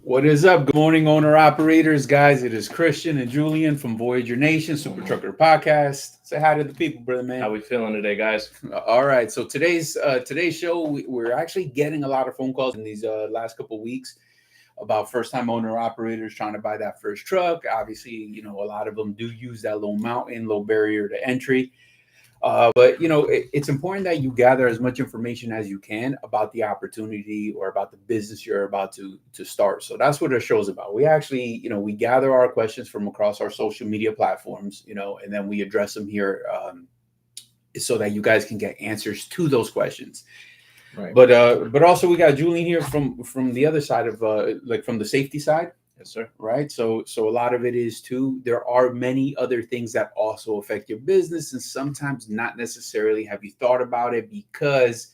What is up? Good morning, owner operators, guys. It is Christian and Julian from Voyager Nation Super Trucker Podcast. Say hi to the people, brother man. How we feeling today, guys? All right. So today's show, we're actually getting a lot of phone calls in these last couple of weeks about first time owner operators trying to buy that first truck. Obviously, a lot of them do use that low mountain, low barrier to entry. But it's important that you gather as much information as you can about the opportunity or about the business you're about to start. So that's what our show is about. We actually, we gather our questions from across our social media platforms, and then we address them here, so that you guys can get answers to those questions. Right. But also we got Julian here from the other side of like from the safety side. Yes, sir. Right. So a lot of it is too, there are many other things that also affect your business, and sometimes not necessarily have you thought about it because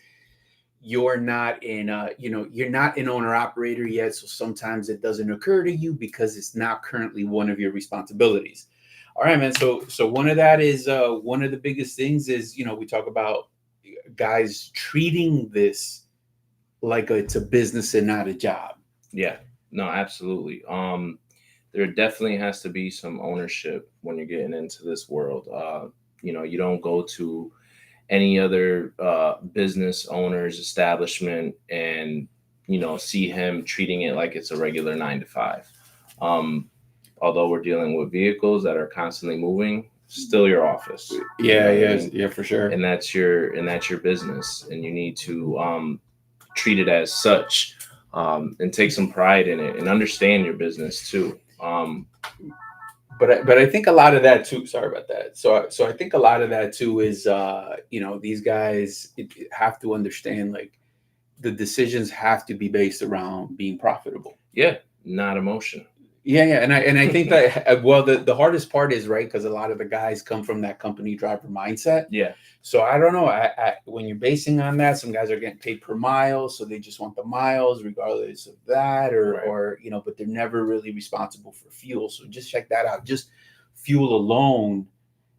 you're not you're not an owner operator yet. So sometimes it doesn't occur to you because it's not currently one of your responsibilities. All right, man. So one of that is one of the biggest things is, we talk about guys treating this like it's a business and not a job. Yeah. No, absolutely. There definitely has to be some ownership when you're getting into this world. You don't go to any other business owner's establishment and see him treating it like it's a regular 9 to 5. Although we're dealing with vehicles that are constantly moving, still your office. Yeah, for sure. And that's your business, and you need to treat it as such. And take some pride in it and understand your business too. But I think a lot of that too. Sorry about that. So I think a lot of that too is these guys have to understand, like, the decisions have to be based around being profitable. Yeah, not emotion. Yeah, and I think that the hardest part is, right, because a lot of the guys come from that company driver mindset. Yeah. So I don't know. When you're basing on that, some guys are getting paid per mile, so they just want the miles regardless of that, or but they're never really responsible for fuel. So just check that out. Just fuel alone,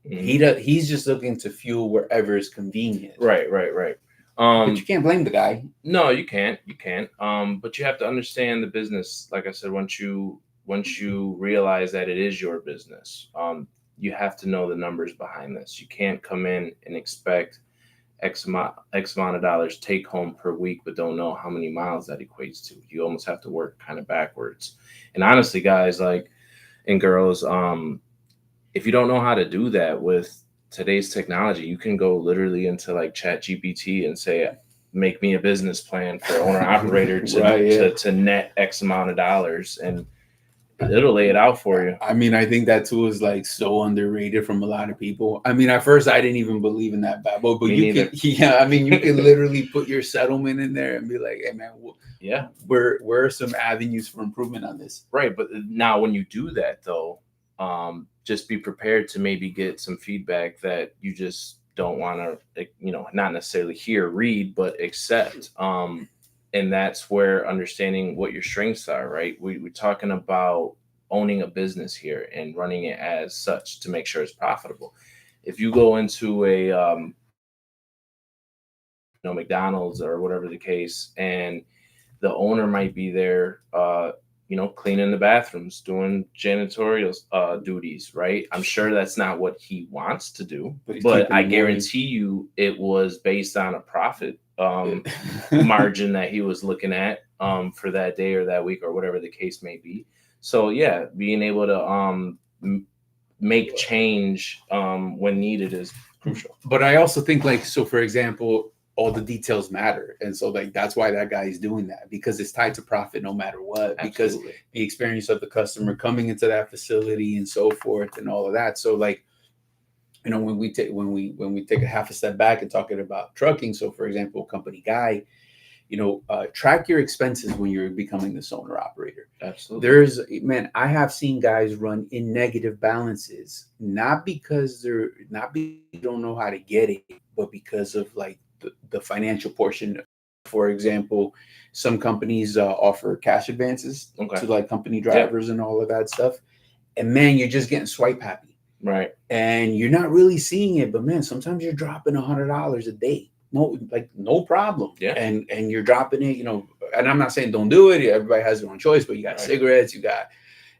he's just looking to fuel wherever is convenient. Right. But you can't blame the guy. No, you can't. But you have to understand the business. Like I said, once you realize that it is your business, you have to know the numbers behind this. You can't come in and expect X amount of dollars take home per week, but don't know how many miles that equates to. You almost have to work kind of backwards. And honestly, guys, like, and girls, if you don't know how to do that with today's technology, you can go literally into like Chat GPT and say, make me a business plan for owner operator to net X amount of dollars, and it'll lay it out for you. I mean, I think that tool is like so underrated from a lot of people. I mean, at first I didn't even believe in that Babel, but you can literally put your settlement in there and be like, hey man, where are some avenues for improvement on this? Right. But now when you do that though, just be prepared to maybe get some feedback that you just don't want to, not necessarily hear, read, but accept. And that's where understanding what your strengths are, right? We're talking about owning a business here and running it as such to make sure it's profitable. If you go into a McDonald's or whatever the case, and the owner might be there, cleaning the bathrooms, doing janitorial duties, right? I'm sure that's not what he wants to do, but I guarantee you it was based on a profit margin that he was looking at for that day or that week or whatever the case may be. So yeah, being able to make change when needed is crucial. But I also think, like, so for example, all the details matter, and so like that's why that guy is doing that, because it's tied to profit no matter what. Absolutely. Because the experience of the customer coming into that facility and so forth and all of that. So like, when we take a half a step back and talking about trucking, so for example, company guy, track your expenses when you're becoming this owner operator. Absolutely. I have seen guys run in negative balances, not because they don't know how to get it, but because of like the financial portion. For example, some companies offer cash advances to like company drivers and all of that stuff. And man, you're just getting swipe happy. Right. And you're not really seeing it, but man, sometimes you're dropping $100 a day. No problem. Yeah. And you're dropping it, and I'm not saying don't do it. Everybody has their own choice, but you got Right. cigarettes, you got.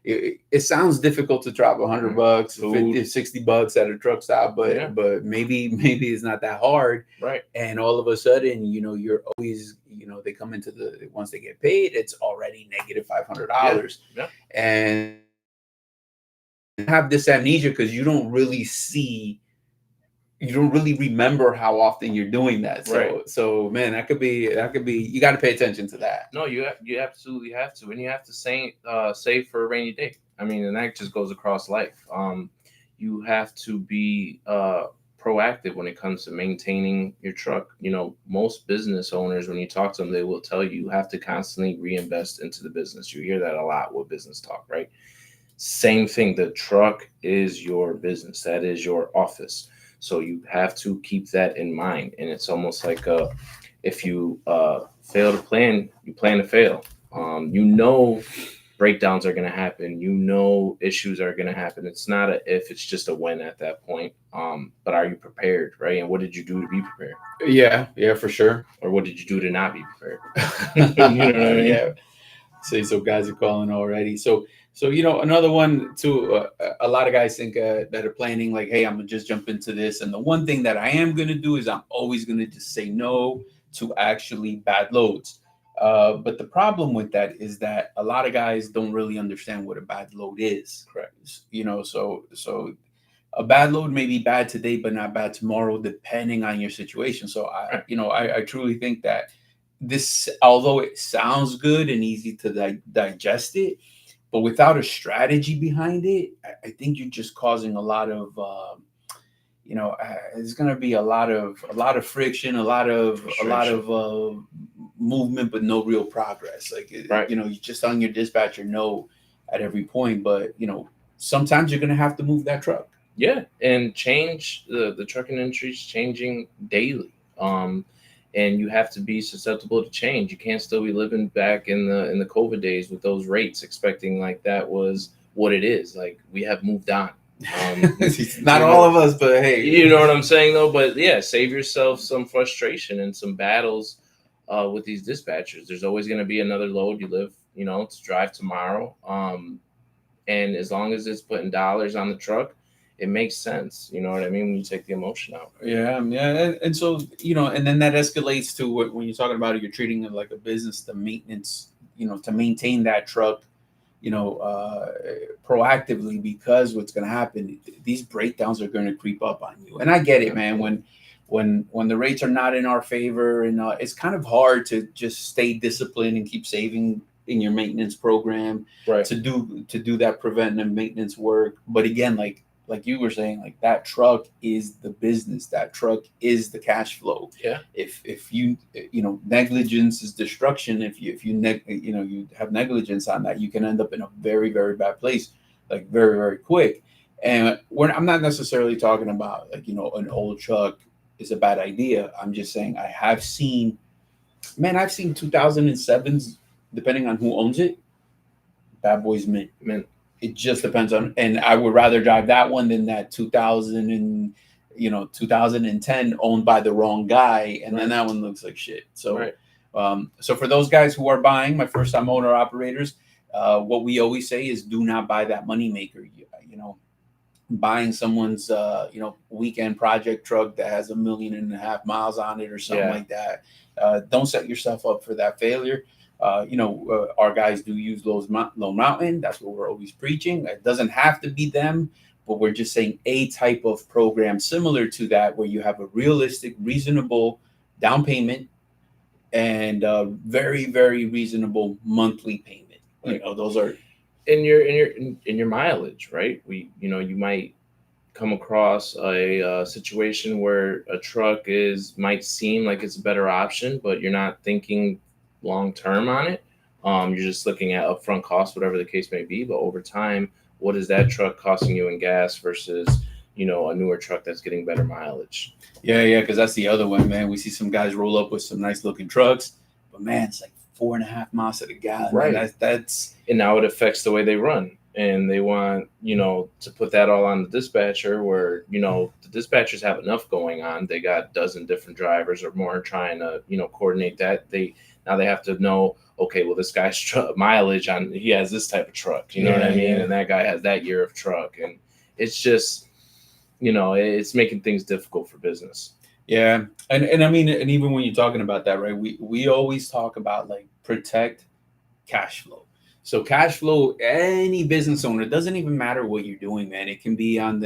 It sounds difficult to drop $100, Food. $50, $60 at a truck stop, but Yeah. but maybe it's not that hard. Right. And all of a sudden, you're always, they come into once they get paid, it's already negative $500. Yeah. And have this amnesia because you don't really remember how often you're doing that. So man, that could be you got to pay attention to that. No, you absolutely have to, and you have to save for a rainy day. I mean, and that just goes across life. You have to be proactive when it comes to maintaining your truck. Most business owners, when you talk to them, they will tell you have to constantly reinvest into the business. You hear that a lot with business talk, right? Same thing. The truck is your business. That is your office. So you have to keep that in mind. And it's almost like if you fail to plan, you plan to fail. Breakdowns are going to happen. Issues are going to happen. It's not a if, it's just a when at that point. But are you prepared, right? And what did you do to be prepared? Yeah, for sure. Or what did you do to not be prepared? You know what I mean? Yeah. So guys are calling already. So another one too. A lot of guys think that are planning like, hey, I'm gonna just jump into this. And the one thing that I am gonna do is I'm always gonna just say no to actually bad loads. But the problem with that is that a lot of guys don't really understand what a bad load is. Correct. So a bad load may be bad today, but not bad tomorrow, depending on your situation. So I truly think that this, although it sounds good and easy to digest it, but without a strategy behind it, I think you're just causing a lot of, there's going to be a lot of friction, a lot of movement, but no real progress. Like, right. You just on your dispatcher know at every point, but sometimes you're going to have to move that truck. Yeah, and change the trucking industry is changing daily. And you have to be susceptible to change. You can't still be living back in the COVID days with those rates, expecting like that was what it is. Like, we have moved on. Not all of us, but hey, you know what I'm saying though. But yeah, save yourself some frustration and some battles with these dispatchers. There's always going to be another load you live, to drive tomorrow. And as long as it's putting dollars on the truck, it makes sense. You know what I mean? When you take the emotion out. Yeah. And so, and then that escalates to when you're talking about it, you're treating it like a business, the maintenance, to maintain that truck, proactively, because what's going to happen, these breakdowns are going to creep up on you. And I get it, man. When the rates are not in our favor, and it's kind of hard to just stay disciplined and keep saving in your maintenance program, right, to do that preventive maintenance work. But again, like you were saying, like, that truck is the business. That truck is the cash flow. Yeah. If you negligence is destruction. If you have negligence on that, you can end up in a very, very bad place, like very, very quick. And I'm not necessarily talking about like, an old truck is a bad idea. I'm just saying I've seen 2007s, depending on who owns it, bad boys mint. It just depends on, and I would rather drive that one than that 2010 owned by the wrong guy, and then that one looks like shit. So, so for those guys who are buying, my first time owner operators, what we always say is do not buy that moneymaker. Buying someone's weekend project truck that has 1.5 million miles on it or something like that. Don't set yourself up for that failure. Our guys do use Lone Mountain. That's what we're always preaching. It doesn't have to be them, but we're just saying a type of program similar to that, where you have a realistic, reasonable down payment and very, very reasonable monthly payment. Right. Those are in your mileage, right? You might come across a situation where a truck might seem like it's a better option, but you're not thinking long term on it. You're just looking at upfront costs, whatever the case may be. But over time, what is that truck costing you in gas versus a newer truck that's getting better mileage? Yeah, because that's the other one, man. We see some guys roll up with some nice looking trucks, but man, it's like 4.5 miles to the gallon. Right. And now it affects the way they run. And they want, to put that all on the dispatcher, where, the dispatchers have enough going on. They got a dozen different drivers or more trying to, coordinate that. They Now they have to know, okay, well, this guy's mileage on, he has this type of truck, you know what I mean? And that guy has that year of truck. And it's just, it's making things difficult for business. Yeah. And I mean, and even when you're talking about that, right, we always talk about like protect cash flow. So cash flow, any business owner, it doesn't even matter what you're doing, man. It can be on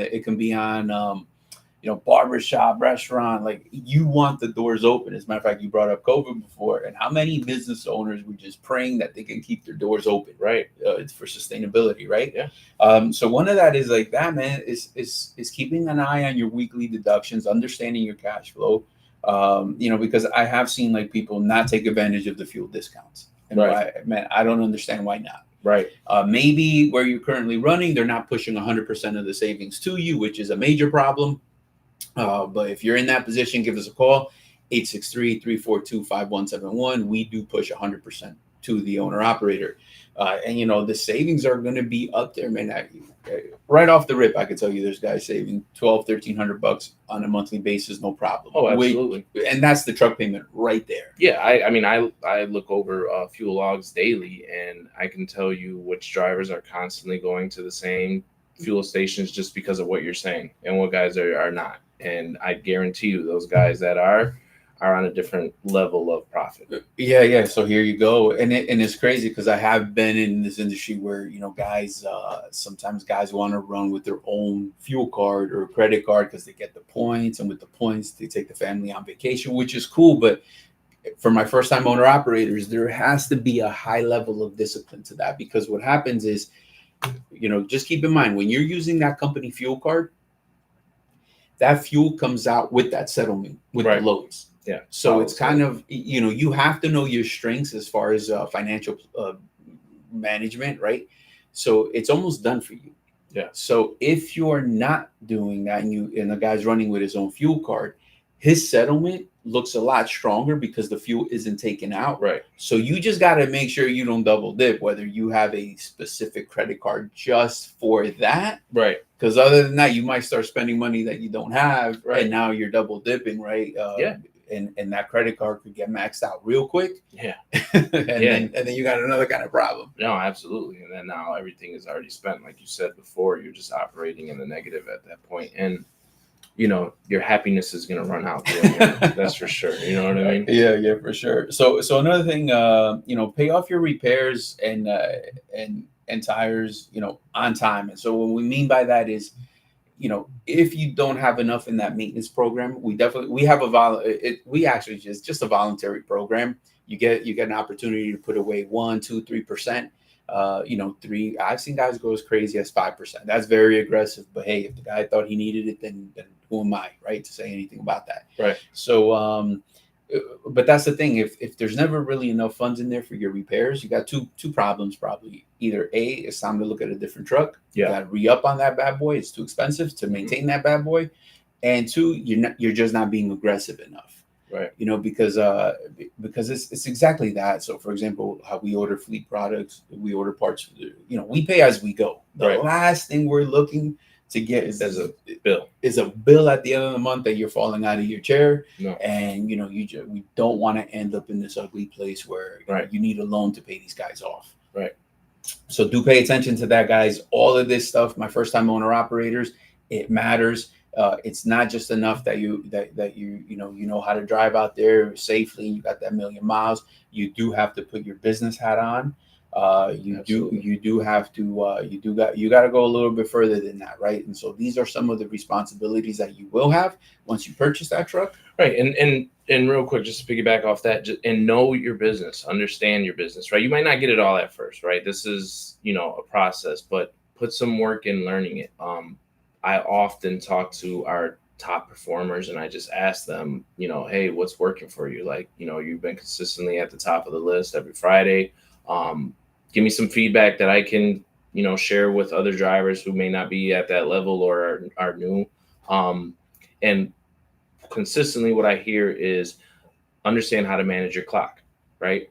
barbershop, restaurant, like you want the doors open. As a matter of fact, you brought up COVID before, and how many business owners were just praying that they can keep their doors open, right? It's for sustainability, right? Yeah. So one of that is like that, man, is keeping an eye on your weekly deductions, understanding your cash flow. Because I have seen like people not take advantage of the fuel discounts. And I don't understand why not. Right. Maybe where you're currently running, they're not pushing 100% of the savings to you, which is a major problem. But if you're in that position, give us a call, 863-342-5171. We do push 100% to the owner operator. And the savings are going to be up there, man. Right off the rip, I can tell you there's guys saving $1,200-1,300 on a monthly basis, no problem. Oh, absolutely. And that's the truck payment right there. Yeah, I look over fuel logs daily, and I can tell you which drivers are constantly going to the same fuel stations just because of what you're saying, and what guys are not. And I guarantee you those guys that are on a different level of profit. Yeah. So here you go. And it's crazy because I have been in this industry where, guys, sometimes guys want to run with their own fuel card or credit card because they get the points. And with the points, they take the family on vacation, which is cool. But for my first time owner operators, there has to be a high level of discipline to that, because what happens is, just keep in mind when you're using that company fuel card, that fuel comes out with that settlement with the loads. Yeah. So it's kind of, you have to know your strengths as far as financial management, right? So it's almost done for you. Yeah. So if you're not doing that and the guy's running with his own fuel card, his settlement looks a lot stronger because the fuel isn't taken out. Right. So you just got to make sure you don't double dip, whether you have a specific credit card just for that. Right. Because other than that, you might start spending money that you don't have. Right. And now you're double dipping, right? And that credit card could get maxed out real quick. Yeah. Then you got another kind of problem. No, absolutely. And then now everything is already spent. Like you said before, you're just operating in the negative at that point. And your happiness is going to run out. That's for sure. You know what I mean? Yeah, for sure. So another thing, pay off your repairs and tires, on time. And so what we mean by that is, if you don't have enough in that maintenance program, we have just a voluntary program. You get an opportunity to put away 1%, 2%, 3%. 3. I've seen guys go as crazy as 5%. That's very aggressive. But hey, if the guy thought he needed it, then who am I, right, to say anything about that? Right. So, but that's the thing. If there's never really enough funds in there for your repairs, you got two problems probably. Either A, it's time to look at a different truck. Yeah. You got to re-up on that bad boy. It's too expensive to maintain that bad boy. And 2, you're just not being aggressive enough. Right. Because it's exactly that. So for example, how we order fleet products, we order parts, we pay as we go. The last thing we're looking to get is a bill at the end of the month that you're falling out of your chair. No. And we don't want to end up in this ugly place where you need a loan to pay these guys off. Right. So do pay attention to that, guys. All of this stuff, my first time owner operators, it matters. It's not just enough that you know how to drive out there safely. You got that 1,000,000 miles. You do have to put your business hat on. You got to go a little bit further than that, right? And so these are some of the responsibilities that you will have once you purchase that truck. Right. And real quick, just to piggyback off that, and know your business, understand your business, right? You might not get it all at first, right? This is, a process, but put some work in learning it. I often talk to our top performers and I just ask them, hey, what's working for you? Like, you've been consistently at the top of the list every Friday. Give me some feedback that I can, share with other drivers who may not be at that level or are new. And consistently what I hear is understand how to manage your clock, right?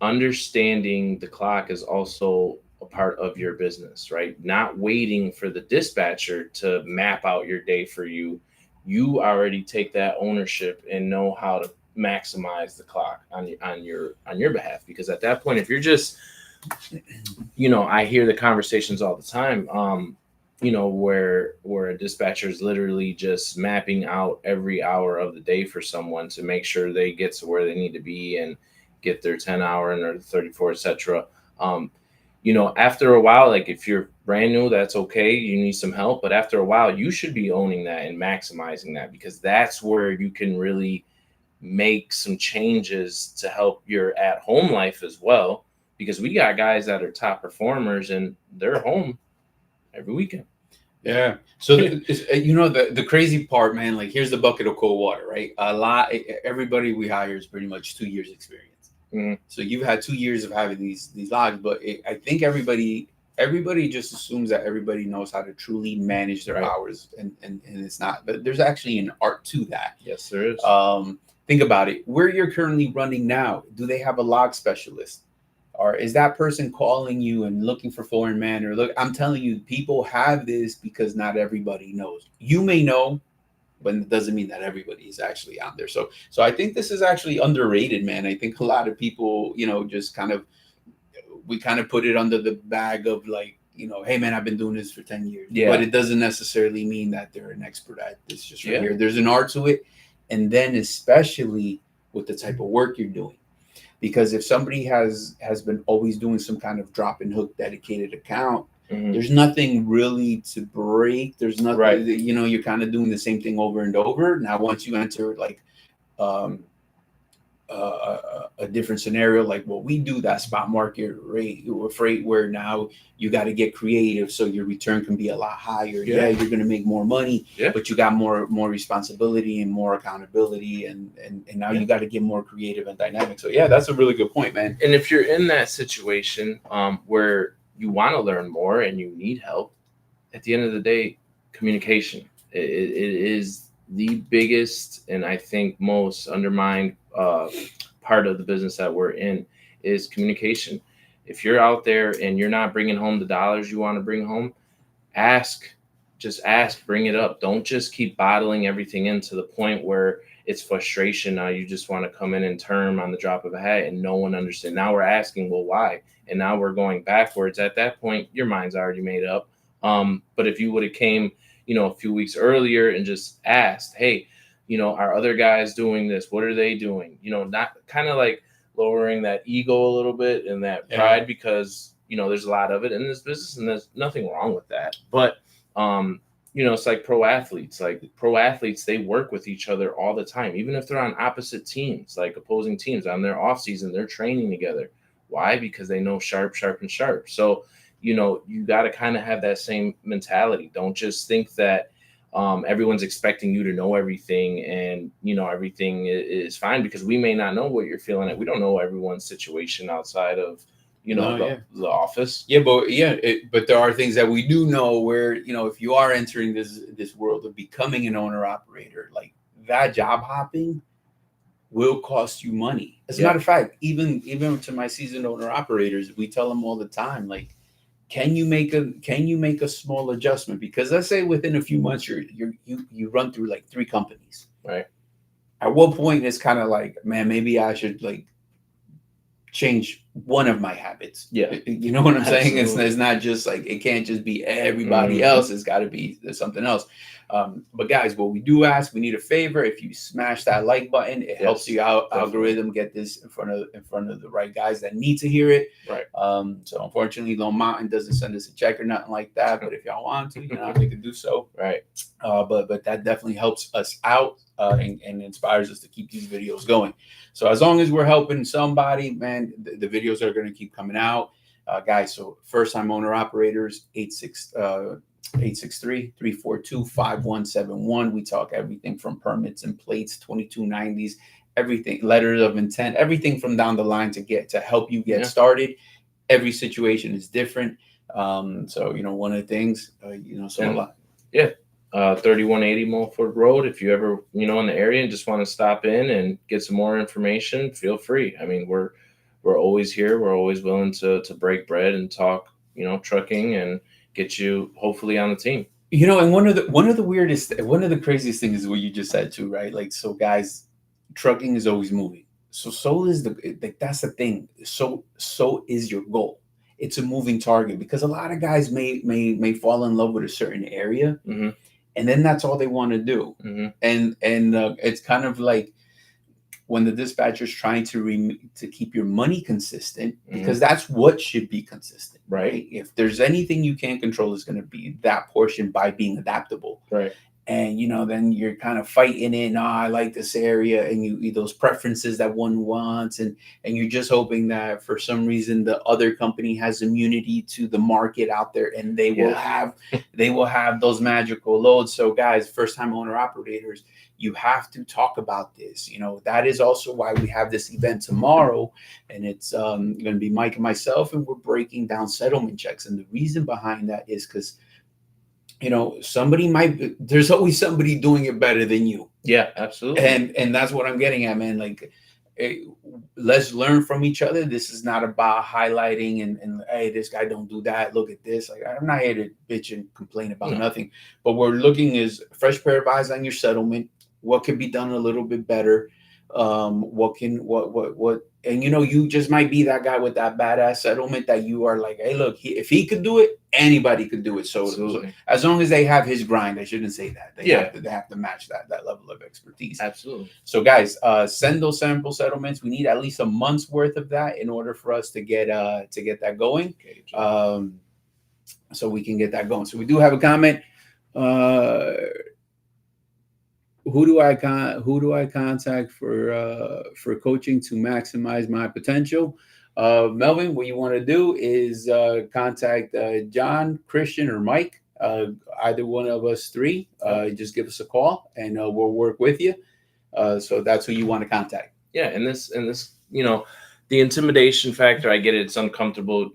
Understanding the clock is also a part of your business, right? Not waiting for the dispatcher to map out your day for you. You already take that ownership and know how to maximize the clock on your behalf. Because at that point, if you're just, I hear the conversations all the time, where a dispatcher is literally just mapping out every hour of the day for someone to make sure they get to where they need to be and get their 10-hour and their 34, etc. After a while, like if you're brand new, that's okay. You need some help. But after a while, you should be owning that and maximizing that, because that's where you can really make some changes to help your at-home life as well. Because we got guys that are top performers and they're home every weekend. Yeah. So, the crazy part, man, like here's the bucket of cold water, right? Everybody we hire is pretty much 2 years experience. Mm-hmm. So you've had 2 years of having these logs, but I think everybody just assumes that everybody knows how to truly manage their hours, and it's not. But there's actually an art to that. Yes, there is. Think about it. Where you're currently running now, do they have a log specialist? Or is that person calling you and looking for foreign man? Or look, I'm telling you, people have this because not everybody knows. You may know, but it doesn't mean that everybody is actually out there. So I think this is actually underrated, man. I think a lot of people, just we put it under the bag of like, hey man, I've been doing this for 10 years. Yeah. But it doesn't necessarily mean that they're an expert at this just right here. There's an art to it. And then especially with the type of work you're doing. Because if somebody has been always doing some kind of drop and hook dedicated account, there's nothing really to break. There's nothing, right. You're kind of doing the same thing over and over. Now, once you enter like a different scenario, like what we do, that spot market rate or freight, where now you got to get creative so your return can be a lot higher. Yeah, you're going to make more money, but you got more responsibility and more accountability, and now you got to get more creative and dynamic. So yeah, that's a really good point, man. And if you're in that situation where you want to learn more and you need help, at the end of the day, communication it is the biggest and I think most undermined part of the business that we're in is communication. If you're out there and you're not bringing home the dollars you want to bring home, just ask, bring it up. Don't just keep bottling everything in to the point where it's frustration. Now you just want to come in and term on the drop of a hat and no one understands. Now we're asking, well, why? And now we're going backwards. At that point, your mind's already made up. But if you would have came, a few weeks earlier and just asked, hey, are other guys doing this? What are they doing? Not kind of like lowering that ego a little bit and that pride, because, there's a lot of it in this business and there's nothing wrong with that. But, it's like pro athletes. Like pro athletes, they work with each other all the time, even if they're on opposite teams, like opposing teams on their off season, they're training together. Why? Because they know sharp, and sharp. So, you got to kind of have that same mentality. Don't just think that everyone's expecting you to know everything and, everything is fine, because we may not know what you're feeling. We don't know everyone's situation outside of, the office. Yeah, but there are things that we do know where, if you are entering this world of becoming an owner operator, like that job hopping will cost you money. As a matter of fact, even to my seasoned owner operators, we tell them all the time, like, can you make a small adjustment? Because let's say within a few months you run through like 3 companies. Right. At what point it's kind of like, man, maybe I should like change one of my habits. Yeah. You know what I'm saying? It's not just like, it can't just be everybody else. It's got to be something else. But guys, what we do ask, we need a favor. If you smash that like button, it helps you out. Algorithm get this in front of the right guys that need to hear it. Right. So unfortunately, Lone Mountain doesn't send us a check or nothing like that. But if y'all want to, they can do so. Right. But that definitely helps us out and inspires us to keep these videos going. So as long as we're helping somebody, man, the videos are going to keep coming out. Guys, so first time owner operators, 863-342-5171. We talk everything from permits and plates, 2290s, everything, letters of intent, everything from down the line to help you get started. Every situation is different. So, one of the things, so a lot. Yeah. 3180 Mulford Rd. If you ever, in the area and just want to stop in and get some more information, feel free. I mean, we're always here. We're always willing to break bread and talk, trucking and get you hopefully on the team. And one of the craziest things is what you just said too, right? Like, so guys, trucking is always moving. So is that's the thing. So is your goal. It's a moving target because a lot of guys may fall in love with a certain area, Mm-hmm. and then that's all they want to do. Mm-hmm. And it's kind of like when the dispatcher's trying to keep your money consistent, because that's what should be consistent, right? If there's anything you can't control, it's going to be that portion by being adaptable, right? And then you're kind of fighting it. Oh, I like this area, and you those preferences that one wants, and you're just hoping that for some reason the other company has immunity to the market out there, and they will have those magical loads. So guys, first time owner operators, you have to talk about this. That is also why we have this event tomorrow, and it's going to be Mike and myself, and we're breaking down settlement checks. And the reason behind that is because there's always somebody doing it better than you. Yeah, absolutely. And that's what I'm getting at, man. Like, let's learn from each other. This is not about highlighting and hey, this guy don't do that. Look at this. Like, I'm not here to bitch and complain about nothing. But we're looking is fresh pair of eyes on your settlement. What can be done a little bit better? And you just might be that guy with that badass settlement that you are like, hey, look, if he could do it, anybody could do it. So as long as they have his grind, I shouldn't say that. They have to match that level of expertise. Absolutely. So guys, send those sample settlements. We need at least a month's worth of that in order for us to get that going. So we can get that going. So we do have a comment. Who do I contact for coaching to maximize my potential? Melvin, what you want to do is contact John, Christian, or Mike. Either one of us three. Just give us a call, and we'll work with you. So that's who you want to contact. Yeah, and this, the intimidation factor. I get it; it's uncomfortable,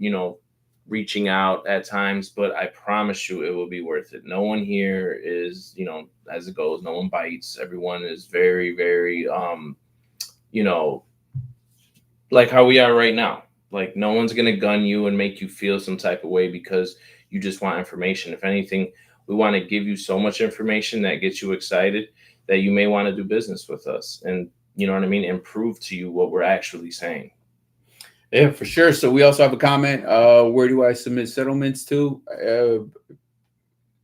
reaching out at times, but I promise you it will be worth it. No one here is, as it goes, no one bites. Everyone is very, very, like how we are right now. Like, no one's going to gun you and make you feel some type of way because you just want information. If anything, we want to give you so much information that gets you excited that you may want to do business with us. And you know what I mean? And prove to you what we're actually saying. Yeah, for sure. So we also have a comment. Where do I submit settlements to?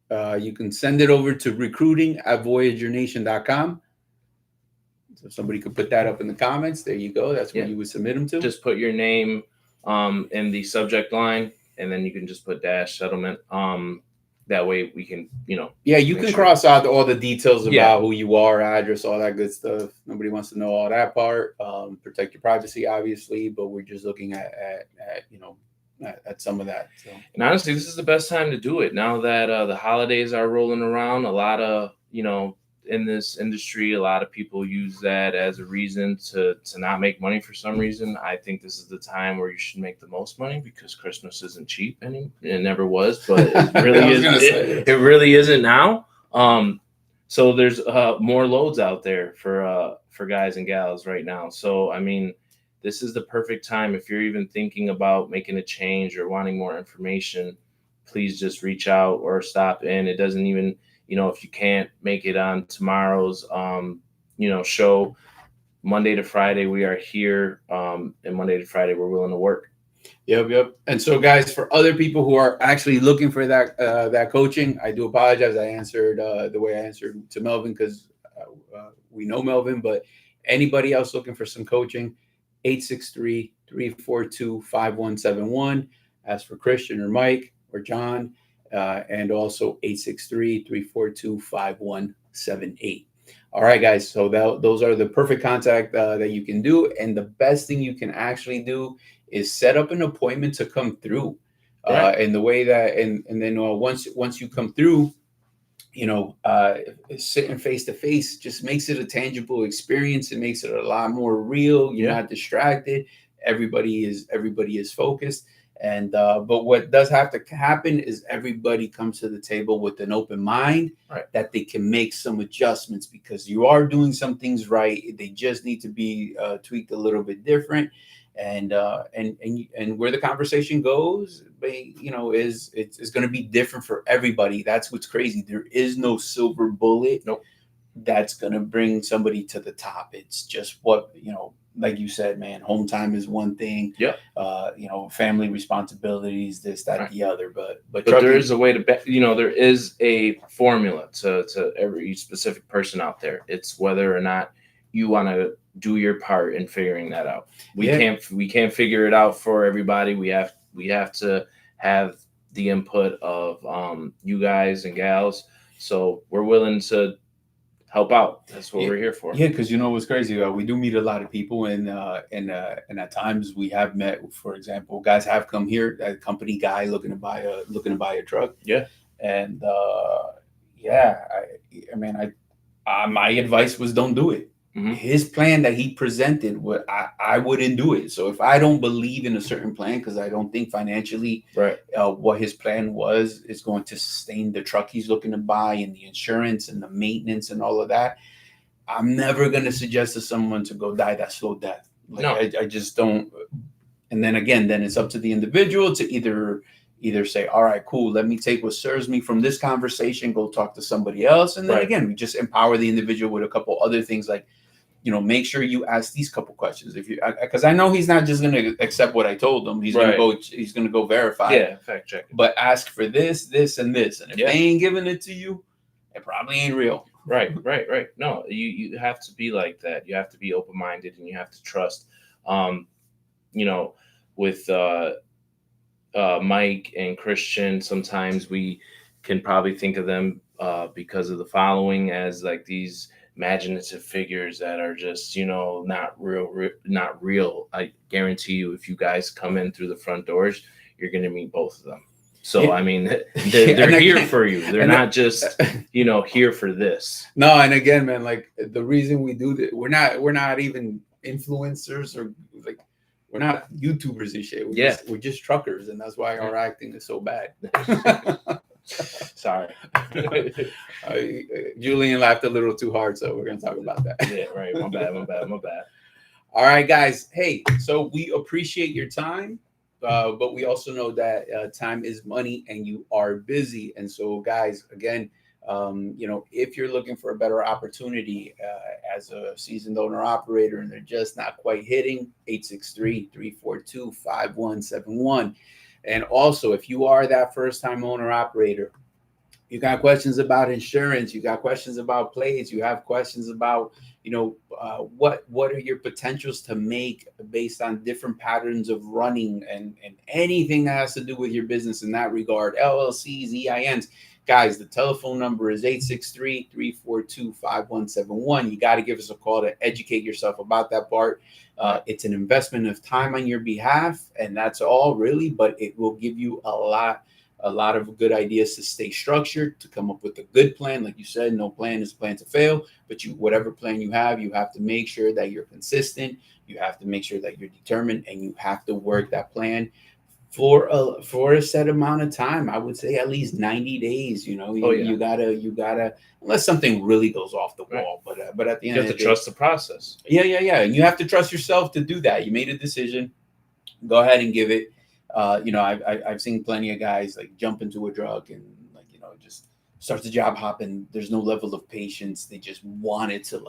You can send it over to recruiting@voyagernation.com. So somebody could put that up in the comments. There you go. That's where you would submit them to. Just put your name in the subject line, and then you can just put -settlement. That way we can, Yeah, you can cross out all the details about who you are, address, all that good stuff. Nobody wants to know all that part. Protect your privacy, obviously, but we're just looking at some of that. So. And honestly, this is the best time to do it now that the holidays are rolling around. A lot of, in this industry, a lot of people use that as a reason to not make money for some reason. I think this is the time where you should make the most money because Christmas isn't cheap anymore. It never was, but it really is. It really isn't now. So there's more loads out there for guys and gals right now. So I mean, this is the perfect time if you're even thinking about making a change or wanting more information. Please just reach out or stop in. It doesn't even. If you can't make it on tomorrow's, show, Monday to Friday, we are here. And Monday to Friday, we're willing to work. Yep. And so, guys, for other people who are actually looking for that coaching, I do apologize. I answered the way I answered to Melvin because we know Melvin, but anybody else looking for some coaching, 863-342-5171. As for Christian or Mike or John, and also 863-342-5178. All right, guys. So those are the perfect contact that you can do. And the best thing you can actually do is set up an appointment to come through. And the way that, and then once you come through, sitting face to face just makes it a tangible experience. It makes it a lot more real. You're not distracted. Everybody is focused. And but what does have to happen is everybody comes to the table with an open mind, that they can make some adjustments because you are doing some things right. They just need to be tweaked a little bit different. And where the conversation goes, it's going to be different for everybody. That's what's crazy. There is no silver bullet. Nope. that's going to bring somebody to the top. It's just what, like you said, man, home time is one thing. Yeah. Family responsibilities, this, that, Right. the other. But there is a way to, there is a formula to every specific person out there. It's whether or not you want to do your part in figuring that out. We can't figure it out for everybody. We have to have the input of you guys and gals. So we're willing to help out. That's what we're here for. Yeah, because what's crazy? We do meet a lot of people, and at times we have met. For example, guys have come here. A company guy looking to buy a truck. Yeah, and my advice was don't do it. Mm-hmm. His plan that he presented, I wouldn't do it. So if I don't believe in a certain plan, because I don't think financially, right, what his plan is going to sustain the truck he's looking to buy and the insurance and the maintenance and all of that, I'm never going to suggest to someone to go die that slow death. No, I just don't. And then it's up to the individual to either say, all right, cool, let me take what serves me from this conversation, go talk to somebody else. And then again, we just empower the individual with a couple other things, like, make sure you ask these couple questions. Because I know he's not just going to accept what I told him. He's going to go verify. Yeah, fact check it. But ask for this, this, and this. And if they ain't giving it to you, it probably ain't real. Right. No, you have to be like that. You have to be open-minded, and you have to trust. With Mike and Christian, sometimes we can probably think of them because of the following as like these imaginative figures that are just, not real. I guarantee you, if you guys come in through the front doors, you're going to meet both of them. So, yeah. I mean, they're here for you. They're not just, here for this. No. And again, man, like the reason we do this, we're not even influencers or like, we're not YouTubers and shit. We're just truckers. And that's why our acting is so bad. Sorry. Julian laughed a little too hard, so we're going to talk about that. Yeah, right. My bad. All right, guys. Hey, so we appreciate your time, but we also know that time is money and you are busy. And so, guys, again, if you're looking for a better opportunity as a seasoned owner operator and they're just not quite hitting, 863-342-5171. And also, if you are that first-time owner-operator, you got questions about insurance, you got questions about plates, you have questions about, what are your potentials to make based on different patterns of running and anything that has to do with your business in that regard, LLCs, EINs. Guys, the telephone number is 863-342-5171. You got to give us a call to educate yourself about that part. It's an investment of time on your behalf, and that's all really, but it will give you a lot of good ideas to stay structured, to come up with a good plan. Like you said, no plan is a plan to fail, but whatever plan you have to make sure that you're consistent. You have to make sure that you're determined, and you have to work that plan for a set amount of time. I would say at least 90 days. You gotta, unless something really goes off the wall. Right. But at the end, you have to trust the process. Yeah. And you have to trust yourself to do that. You made a decision. Go ahead and give it. I've seen plenty of guys like jump into a drug and just start the job hopping. There's no level of patience. They just want it to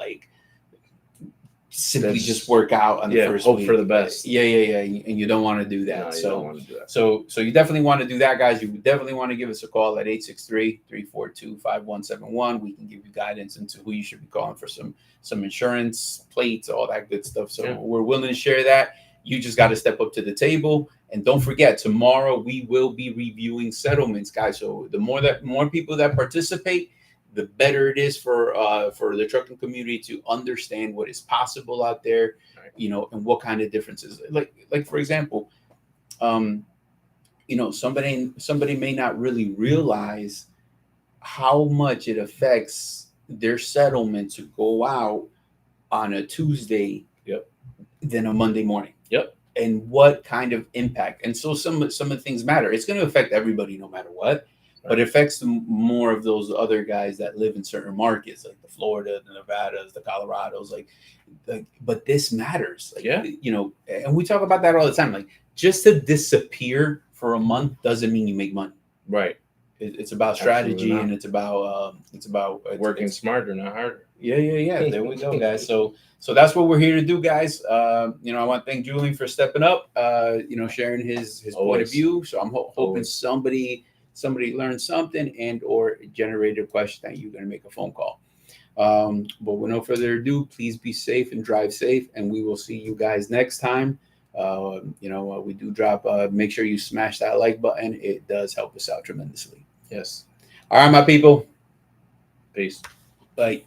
simply just work out on the first hope week. For the best. Yeah. And you don't want to do that. No, you don't want to do that. So you definitely want to do that, guys. You definitely want to give us a call at 863-342-5171. We can give you guidance into who you should be calling for some insurance, plates, all that good stuff. So we're willing to share that. You just got to step up to the table. And don't forget, tomorrow we will be reviewing settlements, guys. So the more people that participate, the better it is for the trucking community to understand what is possible out there, right. And what kind of differences. Like for example, somebody may not really realize how much it affects their settlement to go out on a Tuesday, than a Monday morning. Yep. And what kind of impact. And so some of the things matter. It's going to affect everybody no matter what. But it affects more of those other guys that live in certain markets, like the Florida, the Nevadas, the Colorados, but this matters. And we talk about that all the time. Like, just to disappear for a month doesn't mean you make money. Right. It's about Absolutely strategy, not. and it's about Working smarter, not harder. Yeah. There we go, guys. So that's what we're here to do, guys. You know, I want to thank Julian for stepping up. You know, sharing his point of Always. view. So I'm hoping Always. somebody learned something and or generated a question that you're going to make a phone call. But with no further ado, please be safe and drive safe, and we will see you guys next time. You know, we do drop. Make sure you smash that like button. It does help us out tremendously. Yes. All right, my people. Peace. Bye.